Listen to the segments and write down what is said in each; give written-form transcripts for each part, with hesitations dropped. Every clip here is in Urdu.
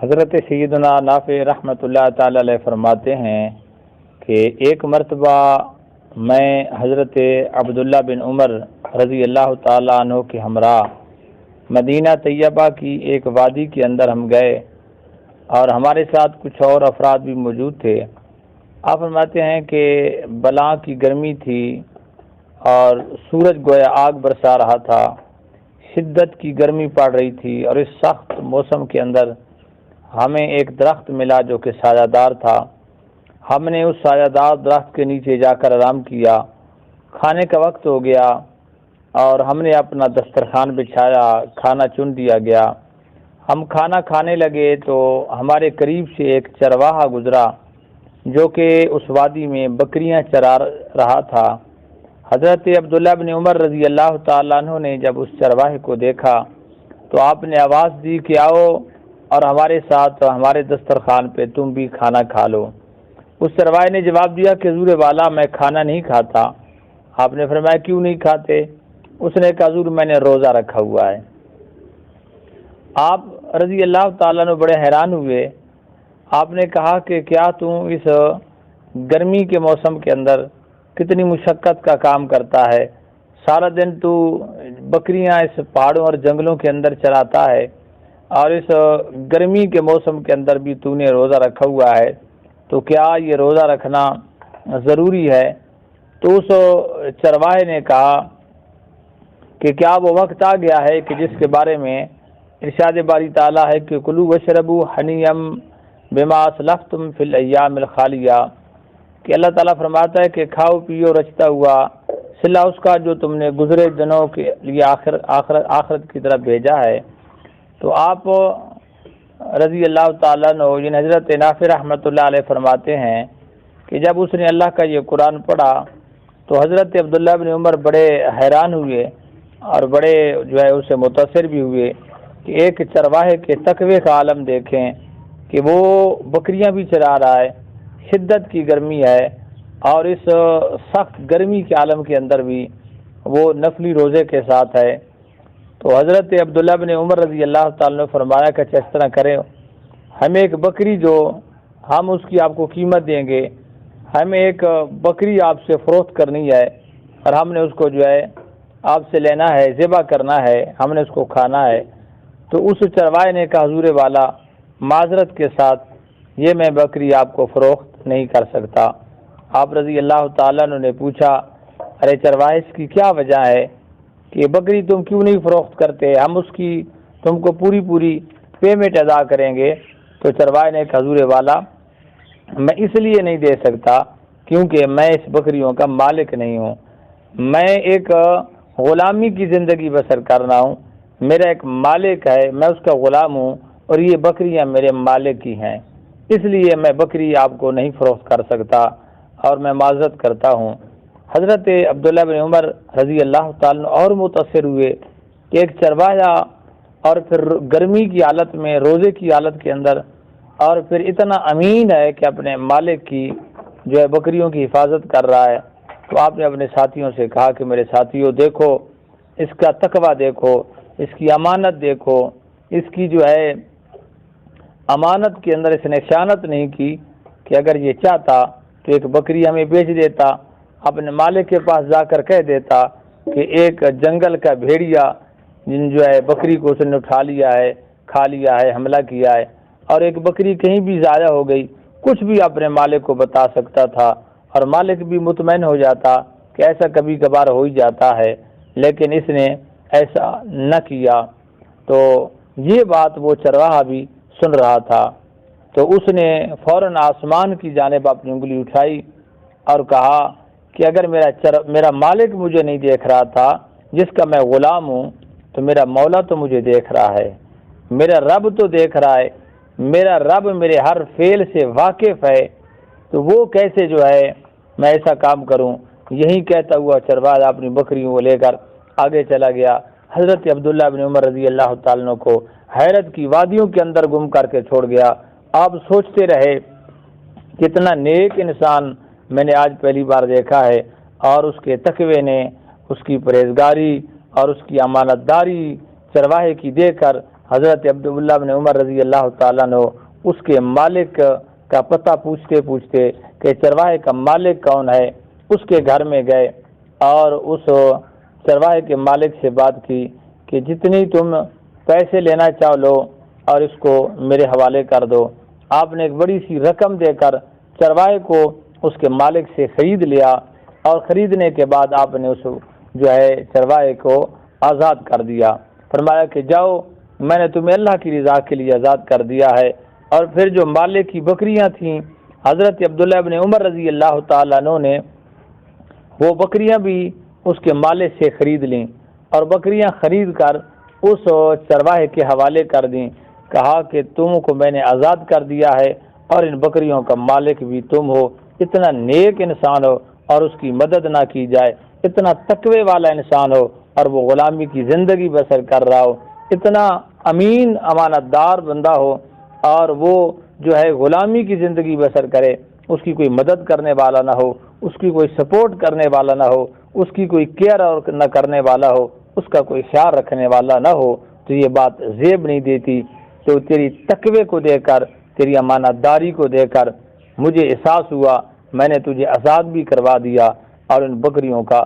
حضرت سیدنا نافع رحمۃ اللہ تعالی علیہ فرماتے ہیں کہ ایک مرتبہ میں حضرت عبداللہ بن عمر رضی اللہ تعالیٰ عنہ کے ہمراہ مدینہ طیبہ کی ایک وادی کے اندر ہم گئے اور ہمارے ساتھ کچھ اور افراد بھی موجود تھے۔ آپ فرماتے ہیں کہ بلاں کی گرمی تھی اور سورج گویا آگ برسا رہا تھا، شدت کی گرمی پڑ رہی تھی، اور اس سخت موسم کے اندر ہمیں ایک درخت ملا جو کہ سایہ دار تھا۔ ہم نے اس سایہ دار درخت کے نیچے جا کر آرام کیا۔ کھانے کا وقت ہو گیا اور ہم نے اپنا دسترخوان بچھایا، کھانا چن دیا گیا۔ ہم کھانا کھانے لگے تو ہمارے قریب سے ایک چرواہا گزرا جو کہ اس وادی میں بکریاں چرا رہا تھا۔ حضرت عبداللہ بن عمر رضی اللہ تعالیٰ عنہ نے جب اس چرواہے کو دیکھا تو آپ نے آواز دی کہ آؤ اور ہمارے ساتھ ہمارے دسترخوان پہ تم بھی کھانا کھا لو۔ اس چرواہے نے جواب دیا کہ حضور والا میں کھانا نہیں کھاتا۔ آپ نے فرمایا کیوں نہیں کھاتے؟ اس نے کہا حضور میں نے روزہ رکھا ہوا ہے۔ آپ رضی اللہ تعالیٰ عنہ بڑے حیران ہوئے۔ آپ نے کہا کہ کیا تم اس گرمی کے موسم کے اندر کتنی مشقت کا کام کرتا ہے، سارا دن تو بکریاں اس پہاڑوں اور جنگلوں کے اندر چراتا ہے اور اس گرمی کے موسم کے اندر بھی تو نے روزہ رکھا ہوا ہے، تو کیا یہ روزہ رکھنا ضروری ہے؟ تو اس چرواہے نے کہا کہ کیا وہ وقت آ گیا ہے کہ جس کے بارے میں ارشاد باری تعالیٰ ہے کہ کلوا واشربوا ہنیئا بما اسلفتم فی الایام الخالیہ، کہ اللہ تعالیٰ فرماتا ہے کہ کھاؤ پیو رچتا ہوا صلہ اس کا جو تم نے گزرے دنوں کے لیے آخرت کی طرف بھیجا ہے۔ تو آپ رضی اللہ تعالیٰ عنہ یعنی حضرت نافع رحمۃ اللہ علیہ فرماتے ہیں کہ جب اس نے اللہ کا یہ قرآن پڑھا تو حضرت عبداللہ بن عمر بڑے حیران ہوئے اور بڑے جو ہے اسے متاثر بھی ہوئے کہ ایک چرواہے کے تقوی کا عالم دیکھیں کہ وہ بکریاں بھی چرا رہا ہے، شدت کی گرمی ہے، اور اس سخت گرمی کے عالم کے اندر بھی وہ نفلی روزے کے ساتھ ہے۔ تو حضرت عبداللہ بن عمر رضی اللہ تعالیٰ نے فرمایا کہ اس طرح کریں، ہمیں ایک بکری جو ہم اس کی آپ کو قیمت دیں گے، ہمیں ایک بکری آپ سے فروخت کرنی ہے اور ہم نے اس کو جو ہے آپ سے لینا ہے، ذبح کرنا ہے، ہم نے اس کو کھانا ہے۔ تو اس چرواہے نے کہا حضور والا معذرت کے ساتھ یہ میں بکری آپ کو فروخت نہیں کر سکتا۔ آپ رضی اللہ تعالیٰ نے پوچھا ارے چرواہے اس کی کیا وجہ ہے کہ بکری تم کیوں نہیں فروخت کرتے؟ ہم اس کی تم کو پوری پیمنٹ ادا کریں گے۔ تو چرواہے نے کہا حضور والا میں اس لیے نہیں دے سکتا کیونکہ میں اس بکریوں کا مالک نہیں ہوں، میں ایک غلامی کی زندگی بسر کر رہا ہوں، میرا ایک مالک ہے، میں اس کا غلام ہوں اور یہ بکریاں میرے مالک کی ہیں، اس لیے میں بکری آپ کو نہیں فروخت کر سکتا اور میں معذرت کرتا ہوں۔ حضرت عبداللہ بن عمر رضی اللہ تعالیٰ اور متاثر ہوئے کہ ایک چرواہا اور پھر گرمی کی حالت میں روزے کی حالت کے اندر اور پھر اتنا امین ہے کہ اپنے مالک کی جو ہے بکریوں کی حفاظت کر رہا ہے۔ تو آپ نے اپنے ساتھیوں سے کہا کہ میرے ساتھیوں دیکھو اس کا تقویٰ، دیکھو اس کی امانت، دیکھو اس کی جو ہے امانت کے اندر اس نے خیانت نہیں کی کہ اگر یہ چاہتا تو ایک بکری ہمیں بیچ دیتا، اپنے مالک کے پاس جا کر کہہ دیتا کہ ایک جنگل کا بھیڑیا جو ہے بکری کو اس نے اٹھا لیا ہے، کھا لیا ہے، حملہ کیا ہے، اور ایک بکری کہیں بھی ضائع ہو گئی، کچھ بھی اپنے مالک کو بتا سکتا تھا اور مالک بھی مطمئن ہو جاتا کہ ایسا کبھی کبھار ہو ہی جاتا ہے، لیکن اس نے ایسا نہ کیا۔ تو یہ بات وہ چرواہا بھی سن رہا تھا، تو اس نے فوراً آسمان کی جانب اپنی انگلی اٹھائی اور کہا کہ اگر میرا مالک مجھے نہیں دیکھ رہا تھا جس کا میں غلام ہوں تو میرا مولا تو مجھے دیکھ رہا ہے، میرا رب تو دیکھ رہا ہے، میرا رب میرے ہر فعل سے واقف ہے، تو وہ کیسے جو ہے میں ایسا کام کروں؟ یہی کہتا ہوا چرواہا اپنی بکریوں کو لے کر آگے چلا گیا۔ حضرت عبداللہ بن عمر رضی اللہ تعالیٰ کو حیرت کی وادیوں کے اندر گم کر کے چھوڑ گیا۔ آپ سوچتے رہے کتنا نیک انسان میں نے آج پہلی بار دیکھا ہے، اور اس کے تقوی نے، اس کی پرہیزگاری اور اس کی امانت داری چرواہے کی دے کر حضرت عبداللہ بن عمر رضی اللہ تعالیٰ عنہ اس کے مالک کا پتہ پوچھتے پوچھتے کہ چرواہے کا مالک کون ہے، اس کے گھر میں گئے اور اس چرواہے کے مالک سے بات کی کہ جتنی تم پیسے لینا چاہو لو اور اس کو میرے حوالے کر دو۔ آپ نے ایک بڑی سی رقم دے کر چرواہے کو اس کے مالک سے خرید لیا، اور خریدنے کے بعد آپ نے اس جو ہے چرواہے کو آزاد کر دیا۔ فرمایا کہ جاؤ، میں نے تمہیں اللہ کی رضا کے لیے آزاد کر دیا ہے۔ اور پھر جو مالک کی بکریاں تھیں، حضرت عبداللہ بن عمر رضی اللہ تعالیٰ عنہ نے وہ بکریاں بھی اس کے مالک سے خرید لیں، اور بکریاں خرید کر اس چرواہے کے حوالے کر دیں۔ کہا کہ تم کو میں نے آزاد کر دیا ہے اور ان بکریوں کا مالک بھی تم ہو۔ اتنا نیک انسان ہو اور اس کی مدد نہ کی جائے، اتنا تقوی والا انسان ہو اور وہ غلامی کی زندگی بسر کر رہا ہو، اتنا امین امانت دار بندہ ہو اور وہ جو ہے غلامی کی زندگی بسر کرے، اس کی کوئی مدد کرنے والا نہ ہو، اس کی کوئی سپورٹ کرنے والا نہ ہو، اس کی کوئی کیئر اور نہ کرنے والا ہو، اس کا کوئی خیال رکھنے والا نہ ہو، تو یہ بات زیب نہیں دیتی۔ تو تیری تقوی کو دے کر، تیری امانت داری کو دے کر مجھے احساس ہوا، میں نے تجھے آزاد بھی کروا دیا اور ان بکریوں کا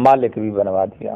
مالک بھی بنوا دیا۔